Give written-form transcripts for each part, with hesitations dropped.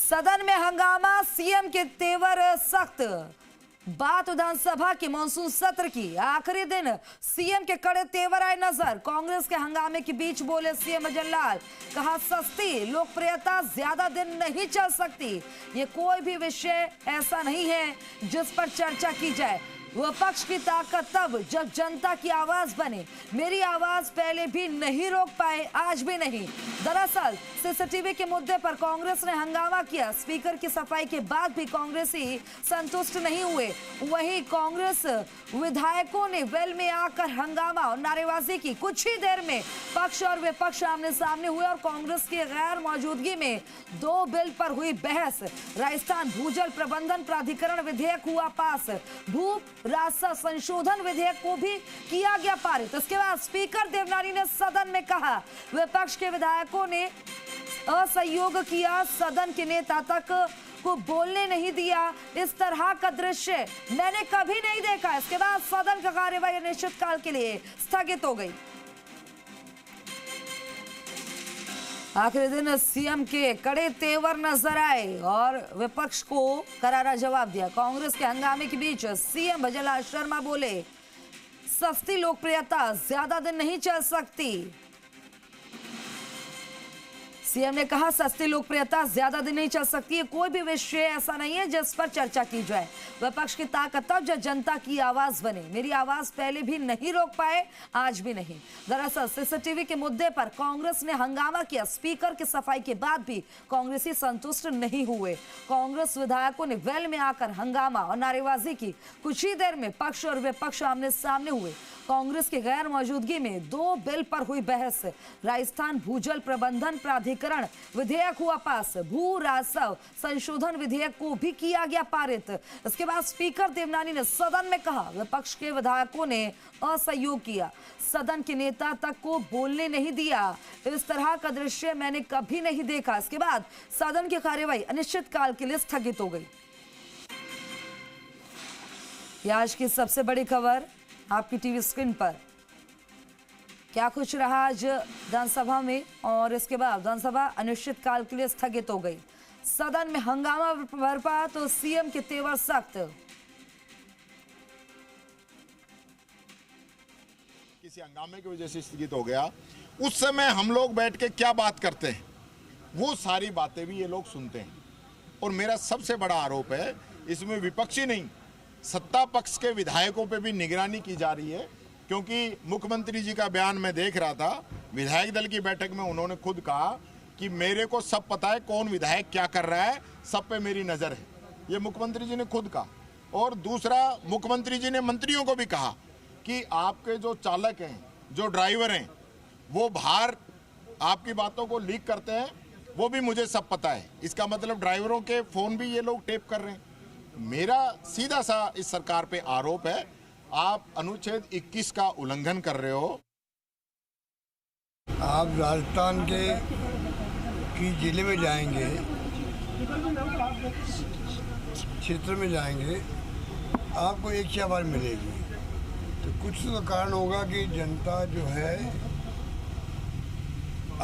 सदन में हंगामा, सीएम के तेवर सख्त। बात विधानसभा के मानसून सत्र की। आखिरी दिन सीएम के कड़े तेवर आए नजर। कांग्रेस के हंगामे के बीच बोले सीएम भजनलाल, कहा सस्ती लोकप्रियता ज्यादा दिन नहीं चल सकती। ये कोई भी विषय ऐसा नहीं है जिस पर चर्चा की जाए। विपक्ष की ताकत तब जब जनता की आवाज बने। मेरी आवाज पहले भी नहीं रोक पाए, आज भी नहीं। दरअसल सीसीटीवी के मुद्दे पर कांग्रेस ने हंगामा किया। स्पीकर की सफाई के बाद भी कांग्रेसी संतुष्ट नहीं हुए। वहीं कांग्रेस विधायकों ने वेल में आकर हंगामा और नारेबाजी की। कुछ ही देर में पक्ष और विपक्ष आमने सामने हुए और कांग्रेस की गैर मौजूदगी में 2 बिल पर हुई बहस। राजस्थान भूजल प्रबंधन प्राधिकरण विधेयक हुआ पास। भू राजस्व संशोधन विधेयक को भी किया गया पारित। इसके बाद स्पीकर देवनानी ने सदन में कहा, विपक्ष के विधायकों ने असहयोग किया, सदन के नेता तक को बोलने नहीं दिया। इस तरह का दृश्य मैंने कभी नहीं देखा। इसके बाद सदन का कार्यवाही अनिश्चितकाल के लिए स्थगित हो गई। आखिरी दिन सीएम के कड़े तेवर नजर आए और विपक्ष को करारा जवाब दिया। कांग्रेस के हंगामे के बीच सीएम भजनलाल शर्मा बोले, सस्ती लोकप्रियता ज्यादा दिन नहीं चल सकती। सीएम ने कहा, सस्ती लोकप्रियता ज्यादा दिन नहीं चल सकती। कोई भी विषय ऐसा नहीं है जिस पर चर्चा की जाए। विपक्ष की ताकत तब जब जनता की आवाज बने। मेरी आवाज पहले भी नहीं रोक पाए, आज भी नहीं। दरअसल सीसीटीवी के मुद्दे पर कांग्रेस ने हंगामा किया। स्पीकर की सफाई के बाद भी कांग्रेसी संतुष्ट नहीं हुए। कांग्रेस विधायकों ने वेल में आकर हंगामा और नारेबाजी की। कुछ ही देर में पक्ष और विपक्ष आमने सामने हुए। कांग्रेस की गैर मौजूदगी में 2 बिल पर हुई बहस। राजस्थान भूजल प्रबंधन प्राधिकरण विधेयक हुआ पास। भू राजस्व संशोधन विधेयक को भी किया गया पारित। इसके बाद स्पीकर देवनानी ने सदन में कहा, विपक्ष के विधायकों ने असहयोग किया, सदन के नेता तक को बोलने नहीं दिया। इस तरह का दृश्य मैंने कभी नहीं देखा। इसके बाद सदन की कार्यवाही अनिश्चितकाल के लिए स्थगित हो गई। यह आज की सबसे बड़ी खबर आपकी टीवी स्क्रीन पर। क्या कुछ रहा आज विधानसभा में और इसके बाद विधानसभा अनिश्चितकाल के लिए स्थगित हो गई। सदन में हंगामा बरपा तो सीएम के तेवर सख्त। किसी हंगामे की वजह से स्थगित हो गया। उस समय हम लोग बैठ के क्या बात करते हैं, वो सारी बातें भी ये लोग सुनते हैं। और मेरा सबसे बड़ा आरोप है, इसमें विपक्षी नहीं, सत्ता पक्ष के विधायकों पे भी निगरानी की जा रही है। क्योंकि मुख्यमंत्री जी का बयान मैं देख रहा था, विधायक दल की बैठक में उन्होंने खुद कहा कि मेरे को सब पता है कौन विधायक क्या कर रहा है, सब पे मेरी नज़र है। ये मुख्यमंत्री जी ने खुद कहा। और दूसरा, मुख्यमंत्री जी ने मंत्रियों को भी कहा कि आपके जो चालक हैं, जो ड्राइवर हैं, वो बाहर आपकी बातों को लीक करते हैं, वो भी मुझे सब पता है। इसका मतलब ड्राइवरों के फ़ोन भी ये लोग टेप कर रहे हैं। मेरा सीधा सा इस सरकार पे आरोप है, आप अनुच्छेद 21 का उल्लंघन कर रहे हो। आप राजस्थान के जिले में जाएंगे, क्षेत्र में जाएंगे, आपको एक ही आवाज़ मिलेगी। तो कुछ तो कारण होगा कि जनता जो है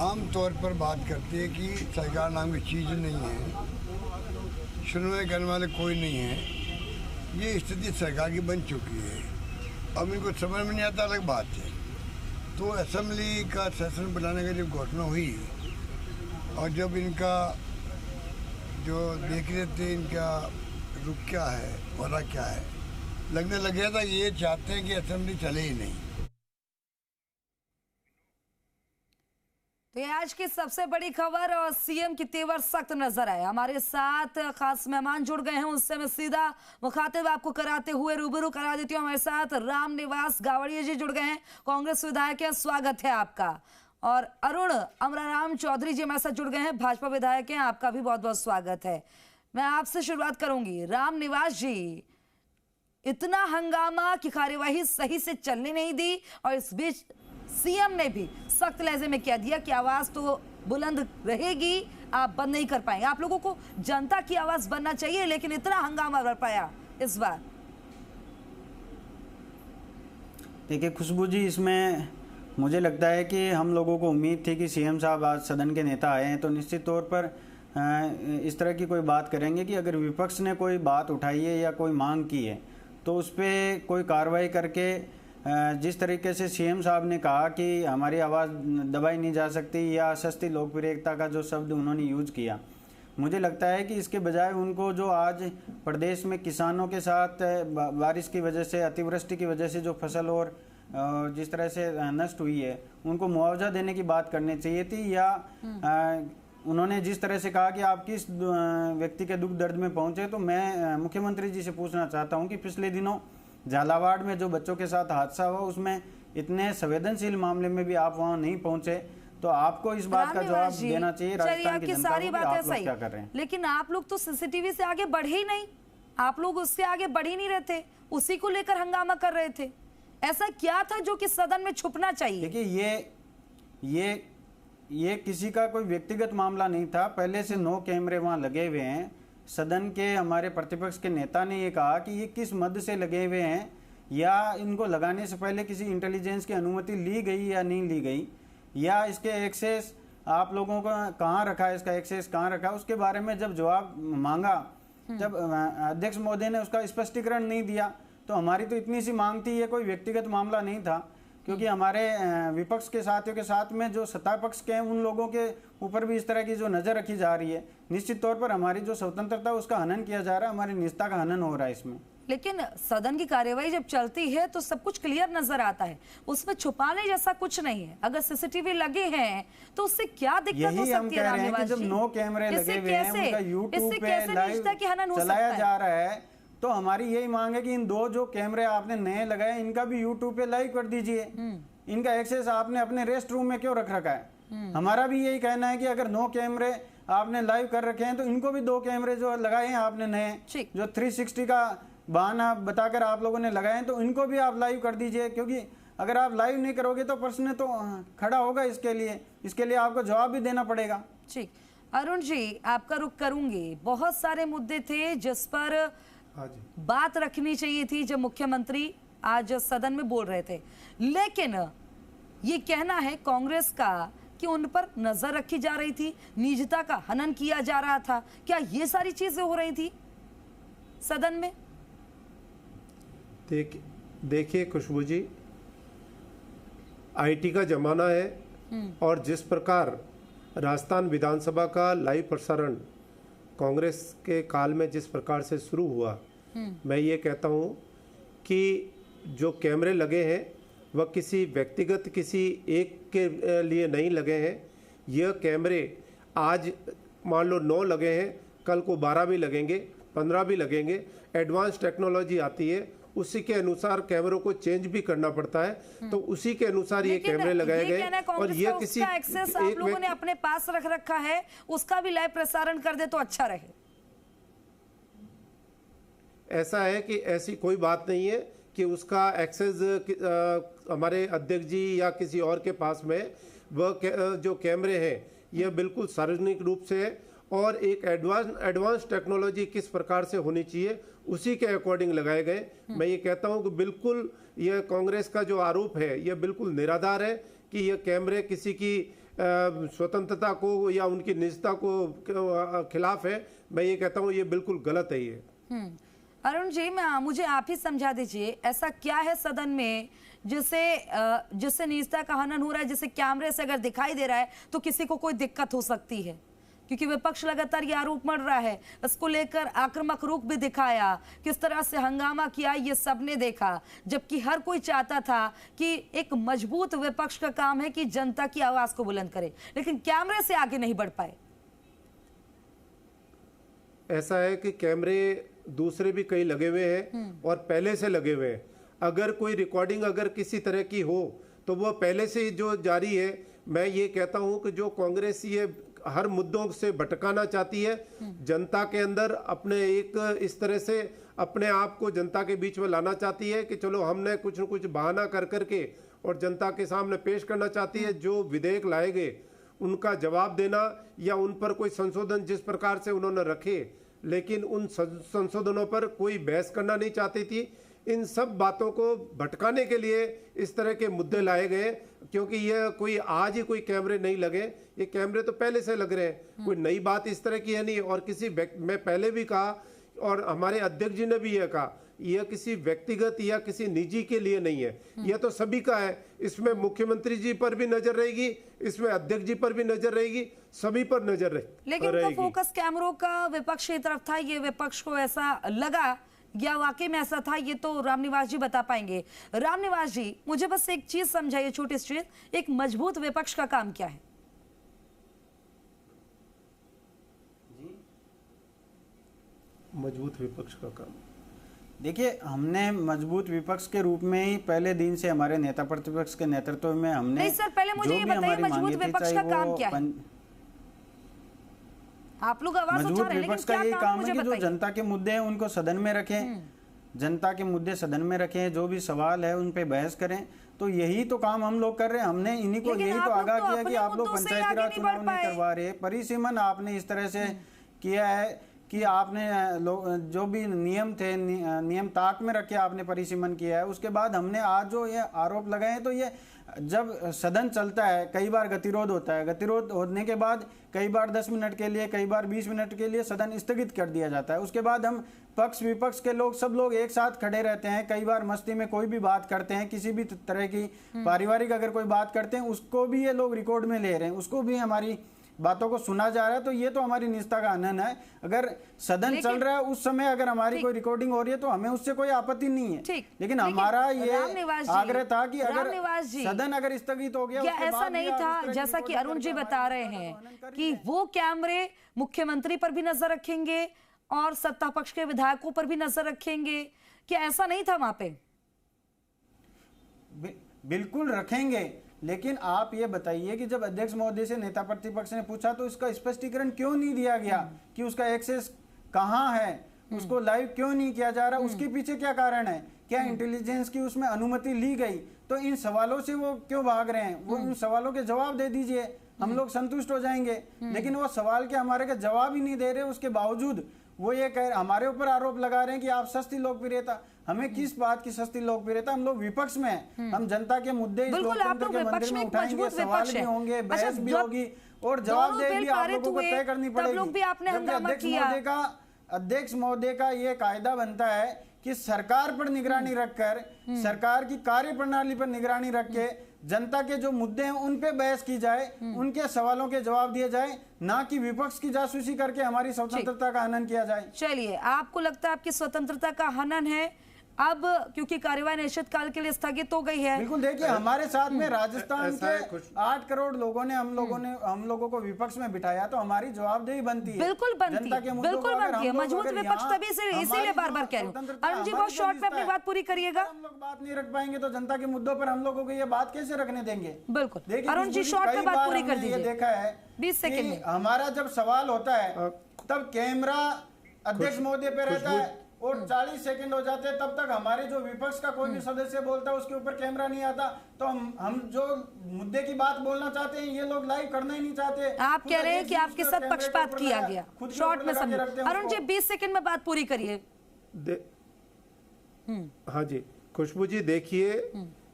आम तौर पर बात करती है कि सरकार नाम की चीज़ नहीं है, सुनवाई करने वाले कोई नहीं है। ये स्थिति सरकार की बन चुकी है। अब इनको समझ में नहीं आता, अलग बात है। तो असेंबली का सेशन बुलाने की जब घोषणा हुई और जब इनका जो देख रहे थे इनका रुख क्या है, वरा क्या है, लगने लग गया था ये चाहते हैं कि असेंबली चले ही नहीं। तो ये आज की सबसे बड़ी खबर और सीएम की तेवर सख्त नजर आए। हमारे साथ खास मेहमान जुड़ गए हैं, उससे मैं सीधा मुखातिब आपको कराते हुए रूबरू करा देती हूँ। हमारे साथ रामनिवास गावड़िया जी जुड़ गए हैं, कांग्रेस विधायक हैं, स्वागत है आपका। और अरुण अमराराम चौधरी जी हमारे साथ जुड़ गए हैं, भाजपा विधायक हैं, आपका भी बहुत बहुत स्वागत है। मैं आपसे शुरुआत करूंगी। रामनिवास जी, इतना हंगामा की कार्यवाही सही से चलने नहीं दी और इस बीच सीएम ने भी सख्त लहजे में कह दिया कि आवाज तो बुलंद रहेगी, आप बंद नहीं कर पाएंगे। आप लोगों को जनता की आवाज बनना चाहिए, लेकिन इतना हंगामा बरपाया इस बार। देखिए खुशबू जी, इसमें मुझे लगता है कि हम लोगों को उम्मीद थी कि सीएम साहब आज सदन के नेता आए हैं तो निश्चित तौर पर इस तरह की कोई बात करेंगे कि अगर विपक्ष ने कोई बात उठाई है या कोई मांग की है तो उस पर कोई कार्रवाई करके जिस तरीके से सीएम साहब ने कहा कि हमारी आवाज़ दबाई नहीं जा सकती या सस्ती लोकप्रियता का जो शब्द उन्होंने यूज किया, मुझे लगता है कि इसके बजाय उनको जो आज प्रदेश में किसानों के साथ बारिश की वजह से, अतिवृष्टि की वजह से जो फसल और जिस तरह से नष्ट हुई है, उनको मुआवजा देने की बात करनी चाहिए थी। या उन्होंने जिस तरह से कहा कि आप किस व्यक्ति के दुख दर्द में पहुंचे, तो मैं मुख्यमंत्री जी से पूछना चाहता हूं कि पिछले दिनों झालावाड़ में जो बच्चों के साथ हादसा हुआ उसमें इतने संवेदनशील मामले में भी आप वहां नहीं पहुंचे, तो आपको इस बात का जवाब देना चाहिए राजस्थान की जनता को कि आप लोग क्या कर रहे हैं। लेकिन आप लोग तो सीसीटीवी से आगे बढ़े ही नहीं, आप लोग उससे आगे बढ़ ही नहीं रहे थे, उसी को लेकर हंगामा कर रहे थे। ऐसा क्या था जो कि सदन में छुपना चाहिए? देखिए ये किसी का कोई व्यक्तिगत मामला नहीं था, पहले से 9 कैमरे वहां लगे हुए हैं। सदन के हमारे प्रतिपक्ष के नेता ने ये कहा कि ये किस मद से लगे हुए हैं या इनको लगाने से पहले किसी इंटेलिजेंस की अनुमति ली गई या नहीं ली गई, या इसके एक्सेस आप लोगों को कहाँ रखा है, इसका एक्सेस कहाँ रखा, उसके बारे में जब जवाब मांगा, जब अध्यक्ष महोदय ने उसका स्पष्टीकरण नहीं दिया, तो हमारी तो इतनी सी मांग थी, ये कोई व्यक्तिगत मामला नहीं था, क्योंकि हमारे विपक्ष के साथियों के साथ में जो सत्ता पक्ष के हैं उन लोगों के ऊपर भी इस तरह की जो नजर रखी जा रही है, निश्चित तौर पर हमारी जो स्वतंत्रता उसका हनन किया जा रहा है, हमारी निजता का हनन हो रहा है इसमें। लेकिन सदन की कार्यवाही जब चलती है तो सब कुछ क्लियर नजर आता है, उसमें छुपाने जैसा कुछ नहीं है। अगर सीसीटीवी लगे हैं तो उससे क्या दिक्कत हो सकती है? राम निवास जी, जब 9 कैमरे लगे हुए हैं, उनका यूट्यूब पे लाइव चलाया जा रहा है, तो हमारी यही मांग है कि इन 2 जो कैमरे आपने नए लगाए इनका भी यूट्यूब पे लाइव कर दीजिए। इनका एक्सेस आपने अपने रेस्ट रूम में क्यों रख रखा है? हमारा भी यही कहना है कि अगर 9 कैमरे आपने लाइव कर रखे हैं तो इनको भी 2 कैमरे जो लगाए हैं आपने नए, जो 360 का बहाना बताकर आप लोगों ने लगाए हैं, तो इनको भी आप लाइव कर दीजिए, क्योंकि अगर आप लाइव नहीं करोगे तो प्रश्न तो खड़ा होगा इसके लिए आपको जवाब भी देना पड़ेगा। ठीक, अरुण जी आपका रुख करूंगी। बहुत सारे मुद्दे थे जिस पर बात रखनी चाहिए थी जब मुख्यमंत्री आज सदन में बोल रहे थे, लेकिन ये कहना है कांग्रेस का कि उन पर नजर रखी जा रही थी, निजता का हनन किया जा रहा था। क्या ये सारी चीजें हो रही थी सदन में? देखिए खुशबू जी, आईटी का जमाना है और जिस प्रकार राजस्थान विधानसभा का लाइव प्रसारण कांग्रेस के काल में जिस प्रकार से शुरू हुआ, मैं ये कहता हूँ कि जो कैमरे लगे हैं वह किसी व्यक्तिगत किसी एक के लिए नहीं लगे हैं। यह कैमरे आज मान लो 9 लगे हैं, कल को 12 भी लगेंगे, 15 भी लगेंगे। एडवांस टेक्नोलॉजी आती है, उसी के अनुसार कैमरों को चेंज भी करना पड़ता है, तो उसी के अनुसार ये कैमरे लगाए गए। और ये किसी एक्सेस आप लोगों ने अपने पास रख रखा है, उसका भी लाइव प्रसारण कर दे तो अच्छा रहे। ऐसा है कि ऐसी कोई बात नहीं है कि उसका एक्सेस हमारे अध्यक्ष जी या किसी और के पास में, वह जो कैमरे हैं यह बिल्कुल सार्वजनिक रूप से है और एक एडवांस टेक्नोलॉजी किस प्रकार से होनी चाहिए उसी के अकॉर्डिंग लगाए गए। मैं ये कहता हूं कि बिल्कुल यह कांग्रेस का जो आरोप है यह बिल्कुल निराधार है कि यह कैमरे किसी की स्वतंत्रता को या उनकी निजता को खिलाफ है। मैं ये कहता हूं ये बिल्कुल गलत है ये। अरुण जी, मुझे आप ही समझा दीजिए, ऐसा क्या है सदन में जिससे निजता का हनन हो रहा है, जिससे कैमरे से अगर दिखाई दे रहा है तो किसी को कोई दिक्कत हो सकती है? क्योंकि विपक्ष लगातार ये आरोप मढ़ रहा है, इसको लेकर आक्रामक रुख भी दिखाया, किस तरह से हंगामा किया ये सबने देखा, जबकि हर कोई चाहता था कि एक मजबूत विपक्ष का काम है कि जनता की आवाज को बुलंद करे, लेकिन कैमरे से आगे नहीं बढ़ पाए। ऐसा है कि कैमरे दूसरे भी कई लगे हुए हैं और पहले से लगे हुए हैं। अगर कोई रिकॉर्डिंग अगर किसी तरह की हो तो वो पहले से ही जो जारी है। मैं ये कहता हूं कि जो कांग्रेस ये हर मुद्दों से भटकाना चाहती है, जनता के अंदर अपने एक इस तरह से अपने आप को जनता के बीच में लाना चाहती है कि चलो हमने कुछ न कुछ बहाना कर करके और जनता के सामने पेश करना चाहती है। जो विधेयक लाए गए उनका जवाब देना या उन पर कोई संशोधन जिस प्रकार से उन्होंने रखे, लेकिन उन संशोधनों पर कोई बहस करना नहीं चाहती थी इन सब बातों को भटकाने के लिए इस तरह के मुद्दे लाए गए, क्योंकि ये कोई आज ही कोई कैमरे नहीं लगे, ये कैमरे तो पहले से लग रहे हैं, कोई नई बात इस तरह की है नहीं। और मैं पहले भी कहा और हमारे अध्यक्ष जी ने भी यह कहा, यह किसी व्यक्तिगत या किसी निजी के लिए नहीं है, यह तो सभी का है। इसमें मुख्यमंत्री जी पर भी नजर रहेगी, इसमें अध्यक्ष जी पर भी नजर रहेगी, सभी पर नजर रहेगी। लेकिन उनका फोकस कैमरों का विपक्ष की तरफ था, ये विपक्ष को ऐसा लगा या वाकई में ऐसा था, ये तो रामनिवास जी बता पाएंगे। रामनिवास जी, मुझे बस एक चीज समझाइए, छोटी सी चीज, एक मजबूत विपक्ष का काम क्या है? मजबूत विपक्ष का काम, देखिए, हमने मजबूत विपक्ष के रूप में ही पहले दिन से हमारे नेता प्रतिपक्ष के नेतृत्व में हमने, नहीं सर, पहले मुझे ये बताइए मजबूत विपक्ष का काम क्या है? आप लोग आवाज उठा रहे हैं, लेकिन क्या यही काम मुझे है कि जो बताइए। जनता के मुद्दे हैं उनको सदन में रखें, जनता के मुद्दे सदन में रखें, जो भी सवाल है उन पे बहस करें। तो यही तो काम हम लोग कर रहे हैं। हमने इन्हीं को यही तो आगाह किया कि आप लोग पंचायती राज चुनाव नहीं करवा रहे, परिसीमन आपने इस तरह से किया है कि आपने जो भी नियम थे, नियम ताक में रखे आपने परिसीमन किया है। उसके बाद हमने आज जो ये आरोप लगाए हैं, तो ये जब सदन चलता है कई बार गतिरोध होता है, गतिरोध होने के बाद कई बार 10 मिनट के लिए, कई बार 20 मिनट के लिए सदन स्थगित कर दिया जाता है। उसके बाद हम पक्ष विपक्ष के लोग सब लोग एक साथ खड़े रहते हैं, कई बार मस्ती में कोई भी बात करते हैं, किसी भी तरह की पारिवारिक अगर कोई बात करते हैं उसको भी ये लोग रिकॉर्ड में ले रहे हैं, उसको भी हमारी बातों को सुना जा रहा है। तो ये तो हमारी निष्ठा का हनन है। अगर सदन चल रहा है उस समय अगर हमारी कोई रिकॉर्डिंग हो रही है तो हमें उससे कोई आपत्ति नहीं है, लेकिन हमारा ये आग्रह था कि अगर सदन अगर स्थगित हो गया, क्या ऐसा नहीं था जैसा कि अरुण जी बता रहे हैं कि वो कैमरे मुख्यमंत्री पर भी नजर रखेंगे और सत्ता पक्ष के विधायकों पर भी नजर रखेंगे? क्या ऐसा नहीं था वहां पे? बिल्कुल रखेंगे, लेकिन आप ये बताइए कि जब अध्यक्ष महोदय से नेता प्रतिपक्ष ने पूछा तो इसका स्पष्टीकरण क्यों नहीं दिया गया कि उसका एक्सेस कहां है, उसको लाइव क्यों नहीं किया जा रहा, उसके पीछे क्या कारण है? क्या इंटेलिजेंस की उसमें अनुमति ली गई? तो इन सवालों से वो क्यों भाग रहे हैं? वो इन सवालों के जवाब दे दीजिए, हम लोग संतुष्ट हो जाएंगे। लेकिन वो सवाल के हमारे के जवाब ही नहीं दे रहे, उसके बावजूद वो ये कह हमारे ऊपर आरोप लगा रहे हैं कि आप सस्ती लोकप्रियता। हमें किस बात की सस्ती लोकप्रियता? हम लोग विपक्ष में हैं, हम जनता के मुद्दे इस लोकतंत्र के मंदिर में उठाएंगे, सवाल भी होंगे, बहस भी होगी और जवाबदेही भी आप लोगों को तय करनी पड़ेगी। अध्यक्ष महोदय का ये कायदा बनता है कि सरकार पर निगरानी रखकर, सरकार की कार्य प्रणाली पर निगरानी रख के जनता के जो मुद्दे हैं उन पे बहस की जाए, उनके सवालों के जवाब दिए जाए, ना कि विपक्ष की जासूसी करके हमारी स्वतंत्रता का हनन किया जाए। चलिए, आपको लगता है आपकी स्वतंत्रता का हनन है अब, क्योंकि कार्यवाही निश्चितकाल के लिए स्थगित हो गई है? बिल्कुल, देखिए हमारे साथ में राजस्थान के 8 करोड़ लोगों ने हम लोगों को विपक्ष में बिठाया, तो हमारी जवाबदेही बनती है, बिल्कुल बनती है, बिल्कुल बनती है। मजबूत विपक्ष तभी इसीलिए बार बार कह रही हूँ। अरुण जी, बहुत शॉर्ट में अपनी बात पूरी करिएगा। हम लोग बात नहीं रख पाएंगे तो जनता के मुद्दों पर हम लोगों को ये बात कैसे रखने देंगे? बिल्कुल, अरुण जी शॉर्ट में बात पूरी कर दीजिए। देखा है 20 सेकंड में हमारा जब सवाल होता है तब कैमरा अध्यक्ष महोदय पे रहता है और 40 सेकंड हो जाते हैं, तब तक हमारे जो विपक्ष का कोई भी सदस्य बोलता है उसके ऊपर कैमरा नहीं आता। तो हम जो मुद्दे की बात बोलना चाहते हैं ये लोग लाइव करना ही नहीं चाहते। आप कह रहे हैं कि आपके साथ पक्षपात किया गया, शॉर्ट में समझो। अरुण जी 20 सेकंड में बात पूरी करिए। हाँ जी, खुशबू जी, देखिए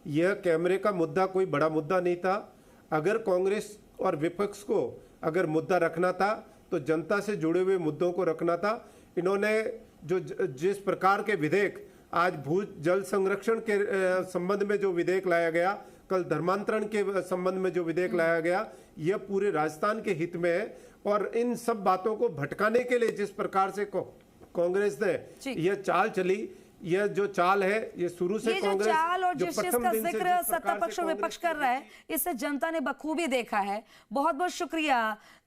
यह कैमरे का मुद्दा कोई बड़ा मुद्दा नहीं था। अगर कांग्रेस और विपक्ष को अगर मुद्दा रखना था तो जनता से जुड़े हुए मुद्दों को रखना था। इन्होंने जिस प्रकार के विधेयक आज भू जल संरक्षण के संबंध में जो विधेयक लाया गया, कल धर्मांतरण के संबंध में जो विधेयक लाया गया, यह पूरे राजस्थान के हित में है। और इन सब बातों को भटकाने के लिए जिस प्रकार से कांग्रेस ने यह चाल चली, यह जो चाल है ये शुरू से कांग्रेस चाल और जिस चीज का जिक्र सत्ता पक्ष और विपक्ष कर रहा है, इसे जनता ने बखूबी देखा है। बहुत बहुत शुक्रिया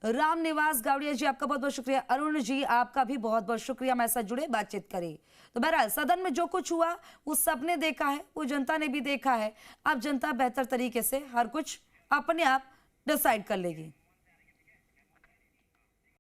रामनिवास गावड़िया जी, आपका बहुत बहुत शुक्रिया। अरुण जी, आपका भी बहुत बहुत शुक्रिया हमारे साथ जुड़े, बातचीत करी। तो बहरहाल सदन में जो कुछ हुआ वो सबने देखा है, वो जनता ने भी देखा है। अब जनता बेहतर तरीके से हर कुछ अपने आप डिसाइड कर लेगी।